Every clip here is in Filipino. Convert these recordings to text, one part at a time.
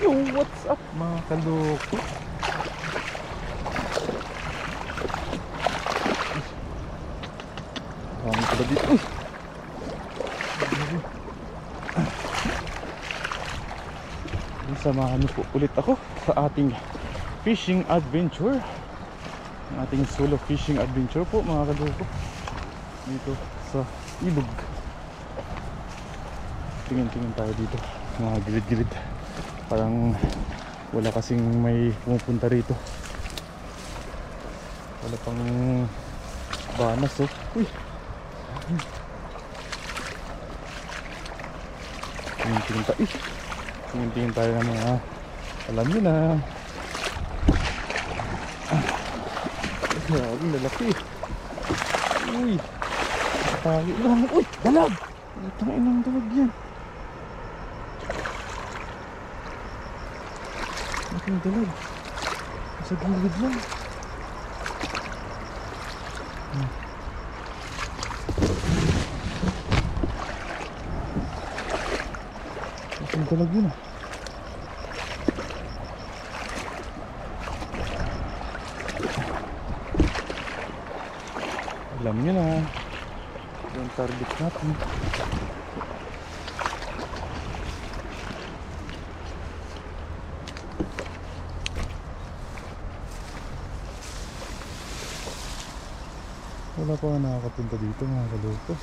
Yo, what's up mga kaloko? Ang pala dito. Uy! Samahan niyo po ulit ako sa ating fishing adventure. Ang ating solo fishing adventure po mga kaloko. Dito sa ilog. Tingin-tingin tayo dito. Mga gilid-gilid. Parang wala kasing may pumupunta rito. Wala pang banas oh. Uy! Tingin-tingin tayo. Tingin-tingin tayo ng mga alam nyo na. Grabe, lalaki. Uy! Tayo lang. Uy! Dalag! Tangin ng dalag yan. Laking dalag. Sa gilid lang. Laking dalag yun ah. Alam nyo na yung target natin. Wala pa nakakapunta dito mga kaloko.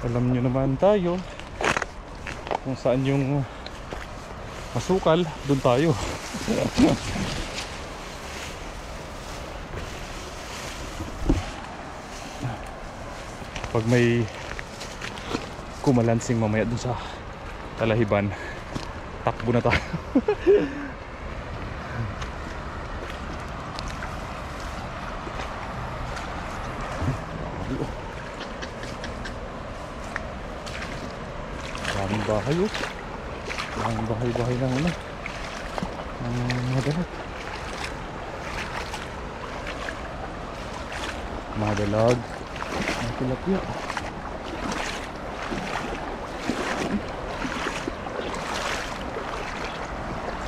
Alam nyo naman tayo kung saan yung masukal, doon tayo. Pag may kumalansing mamaya dun sa talahiban, takbo na tayo. Maraming bahay oh. Maraming bahay-bahay lang ano. Ang madalag. Madalag. Ang tilapia.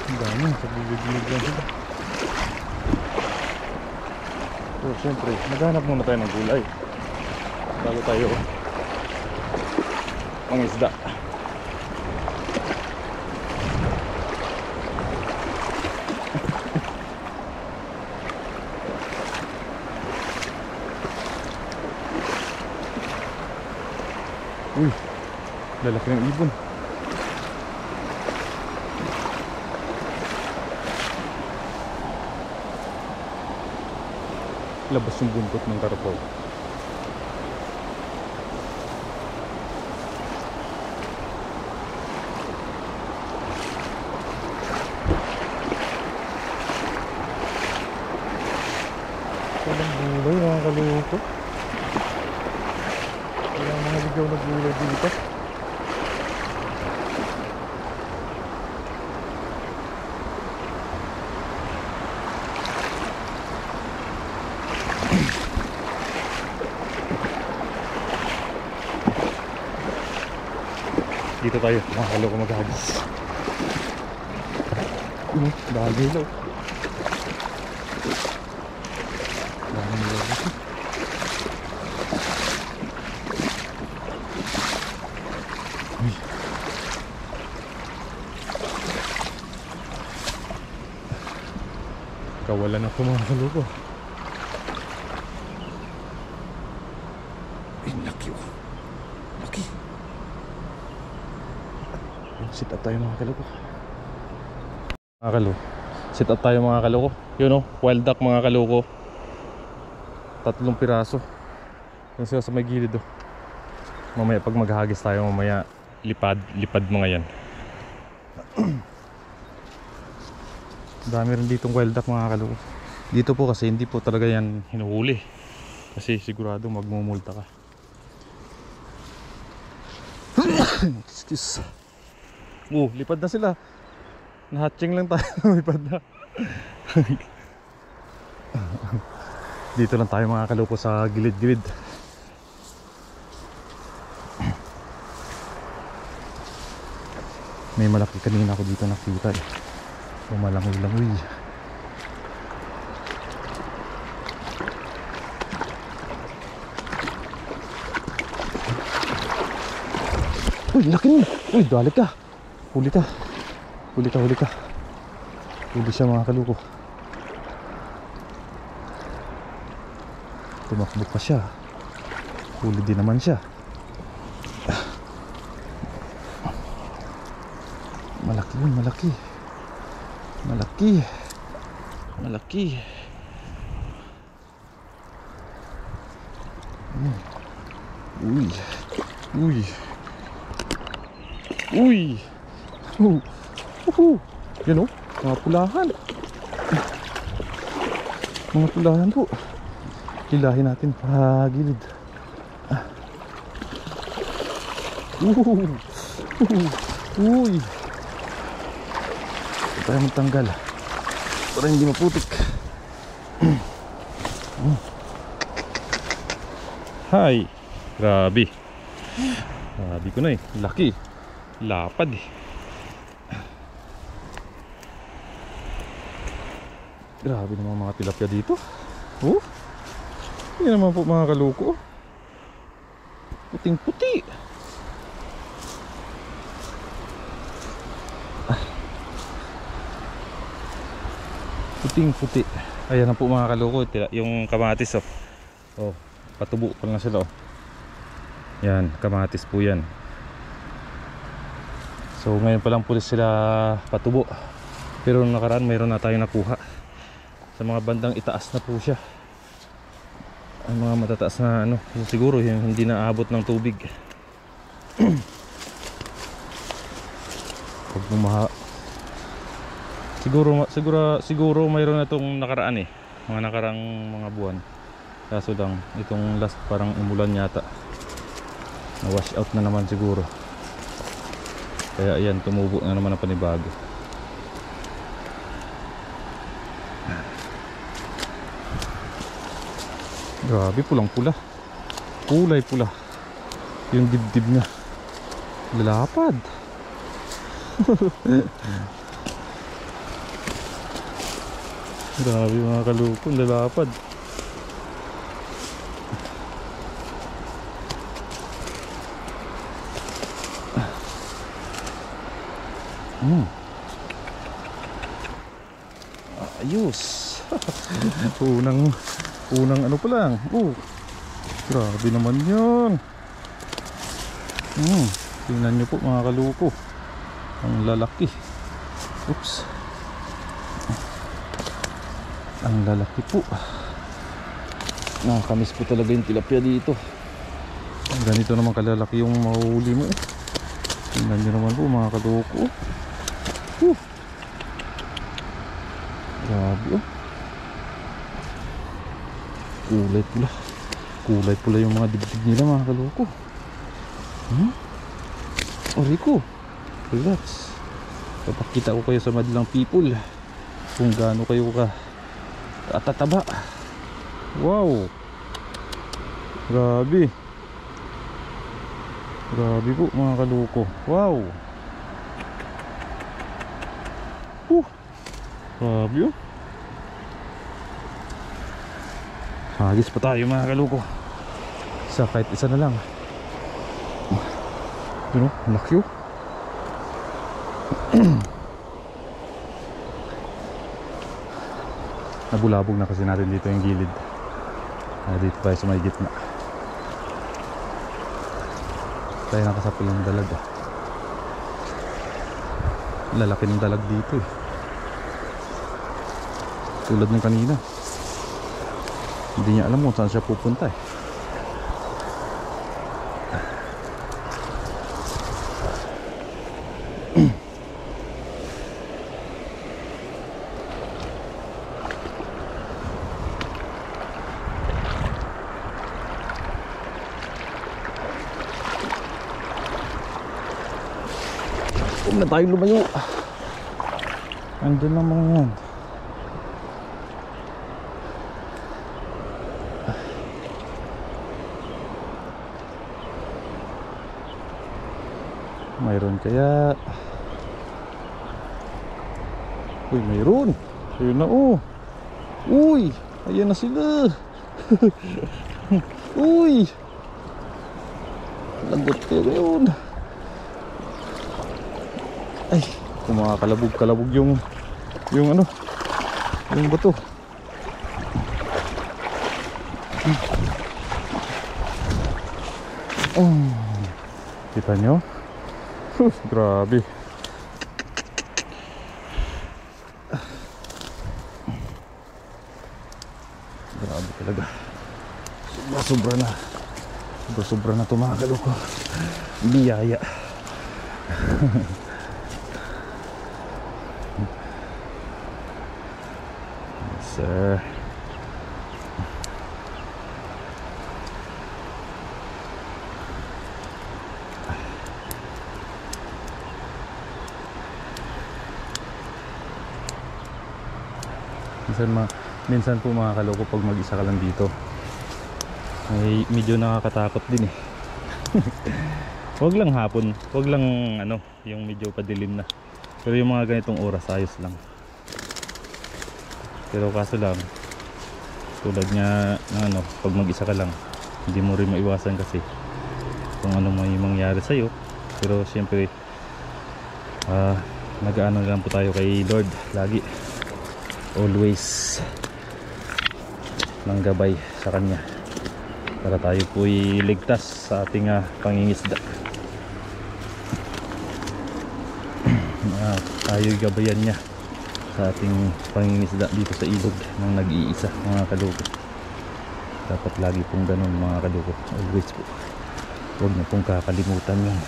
Ang dami. Sa bibig-bibig lang sila. So syempre, maghanap muna tayo ng gulay bago tayo mangisda. Uy, lalaki ng ibon. Labas yung buntot ng karapaw. Walang gulay mga kaloko. Walang mga ligaw na gulay dito. Dito tayo mga kaloko maghagis. Dahil ilaw. Dahil ilaw. Kawalan ako mga kaloko. Ay, laki oh. Laki. Sit up tayo mga kaloko. Mga kaloko. Sit up tayo mga kaloko. Yun oh, wild duck mga kaloko. 3 piraso. Yan sila sa may gilid oh. Mamaya pag maghagis tayo mamaya lipad mga yan. Dami rin ditong wild duck mga kaloko. Dito po kasi hindi po talaga yan hinuhuli. Kasi sigurado magmumulta ka. Excuse. Lipad na sila. Nahatching lang tayo. Lipad na. Dito lang tayo mga kaloko sa gilid-gilid. May malaki kanina ako dito nakita eh. Lumalangoy-langoy. Uy, laki nun. Uy, dali ka. Huli ka. Huli ka, huli ka. Huli siya mga kaluko. Tumakbo pa siya. Huli din naman siya. Malaki yun, malaki. Malaki. Malaki. Uy. Uy. Uy. Yan o, mga pulahan. Mga pulahan po. Hilahin natin pa gilid. Uy. Ito tayo magtanggal para hindi maputik. Hi. Grabe. Grabe ko na eh. Laki. Lapad eh. Grabe naman mga tilapia dito. Oh. Hindi naman po mga kaluko. Puting puti. Puting puti. Ayan na po mga kaluko. Yung kamatis oh. Oh, patubo pa lang sila oh. Yan, kamatis po yan. So ngayon pa lang po sila patubo. Pero nung nakaraan mayroon na tayong nakuha. Sa mga bandang itaas na po siya. Ang mga matataas na ano, siguro yung hindi na aabot ng tubig. Pag bumaha. Siguro mayroon na itong nakaraan eh. Mga nakarang mga buwan. Kaso lang itong last parang umulan yata. Na wash out na naman siguro. Kaya ayan, tumubo na naman ang panibago. Grabe, pulang pula. Kulay pula. Yung dibdib niya lalapad. Grabe mga kaluko, lalapad. Ayos. unang ano pa lang. Grabe naman yun. Tingnan nyo po mga kaluko. Ang lalaki. Oops. Ang lalaki po. Nakakamiss po talaga yung tilapia dito. Ganito naman kalalaki yung mahuli mo. Tingnan nyo naman po mga kaluko. Grabe oh. Kulay pula. Kulay pula yung mga dibdib nila mga kaloko. Rico, relax. Papakita ko kayo sa madlang people kung gaano kayo katataba. Wow. Grabe. Grabe po mga kaloko. Wow. Grabe oh. Hagis pa tayo mga kaloko. Kahit isa na lang. Yun o, laki o. Nabulabog na kasi natin dito yung gilid. Dito tayo sa may gitna. Tayo nakasapil ng dalag ah. Lalaki ng dalag dito eh. Tulad ng kanina. Hindi niya alam kung saan siya pupunta eh. Huwag na tayong lumayo. Andun lang mga yan. Mayroon kaya Uy, mayroon. Ayun na oh. Uy, ayan na sila. Uy, lagot kayo ngayon. Ay, kumakalabog-kalabog yung ano, yung bato. Kita nyo? Grabe. Grabe talaga. Sobra na. Sobra na ito mga kaloko. Biyaya. Sir. Minsan po mga kaloko pag mag-isa ka lang dito ay medyo nakakatakot din eh. Wag lang hapon, wag lang ano, yung medyo padilim na. Pero yung mga ganitong oras ayos lang. Pero kaso lang tulad nga ng ano, pag mag-isa ka lang hindi mo rin maiwasan kasi kung ano may mangyari sa'yo. Pero syempre nag-aano lang po tayo kay Lord lagi, always ng gabay sa kanya para tayo po'y ligtas sa ating pangingisda. Tayo'y gabayan niya sa ating pangingisda dito sa ilog ng nag-iisa mga kaloko. Dapat lagi pong ganun mga kaloko, always po. Huwag na pong kakalimutan yun.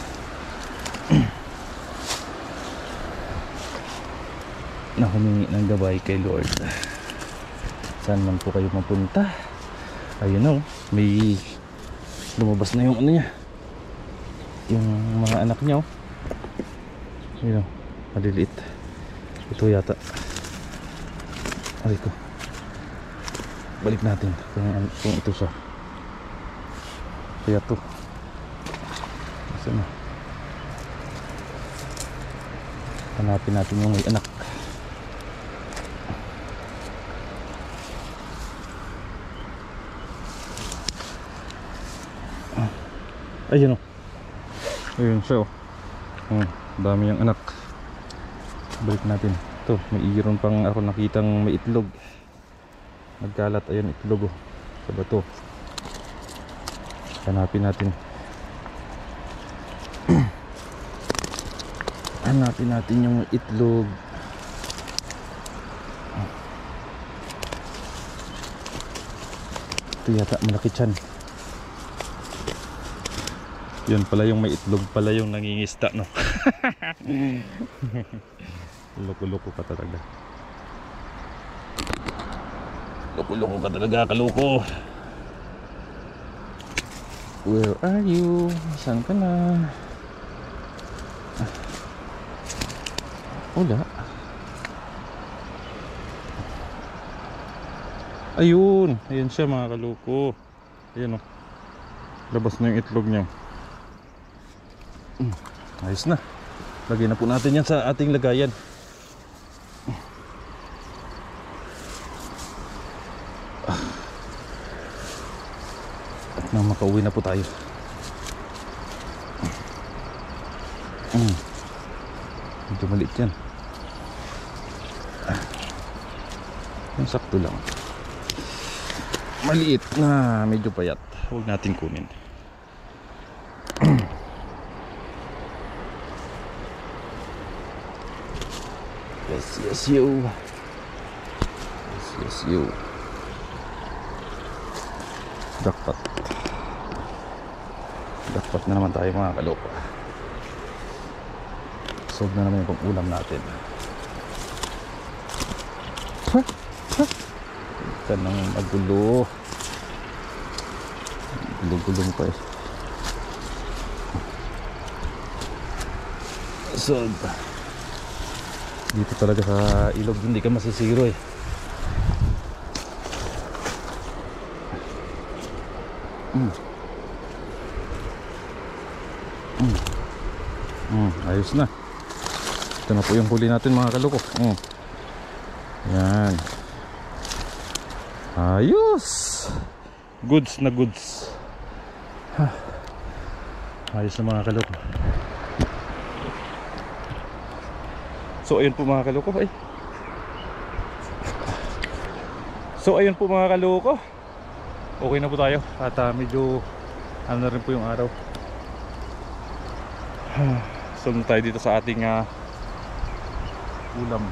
Na humingi ng gabay kay Lord. Saan man po kayo mapunta. Ayun na, may lumabas na yung ano niya, yung mga anak niya oh. Ayun, maliliit. Ito yata. Ay ko. Balik natin kung ito siya. Kaya to. Saan na? Hanapin natin yung may anak. Ayun o. Ayun siya o. Dami yung anak. Balik natin. Ito, may iron pang ako nakitang may itlog. Nagkalat, ayun itlog o. Sa bato. Hanapin natin. Hanapin natin yung itlog. Ito yata malaki tiyan. Yun pala yung may itlog pala yung nangingista no. Loko-loko ka talaga. Loko-loko ka talaga kaloko. Where are you? Saan ka na? Wala. Ayun. Ayun siya mga kaloko. Ayun o. Labas na yung itlog niya. Ayos na. Lagyan na po natin yan sa ating lagayan. At nang makauwi na po tayo. Medyo maliit yan. Yung sakto lang. Maliit na medyo payat. Huwag natin kunin. Yes you. Yes you. Jackpot. Jackpot na naman tayo mga kaloko. Solve na naman yung pang-ulam natin. Ika nang magulo. Gulo-gulong pa eh. Solve. Dito talaga sa ilog hindi ka masisiro eh. Ayos na. Ito na po yung huli natin mga kaloko. Yan. Ayos. Goods na goods. Ayos na mga kaloko. So ayun po mga kaloko. So ayun po mga kaloko. Okay na po tayo. At medyo ano na rin po yung araw. So tayo dito sa ating ulam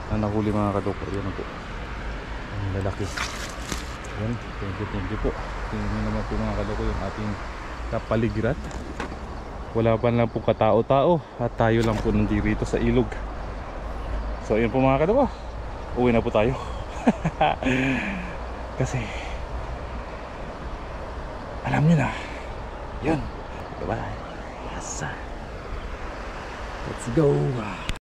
na nahuli mga kaloko. Ayan po, ang lalaki. Ayan, thank you po. Tingnan nyo naman po mga kaloko yung ating kapaligiran. Wala pa lang po katao-tao at tayo lang po nandito sa ilog. So ayun po mga kaloko, uwi na po tayo. Kasi alam nyo na yun. Bye bye. Let's go.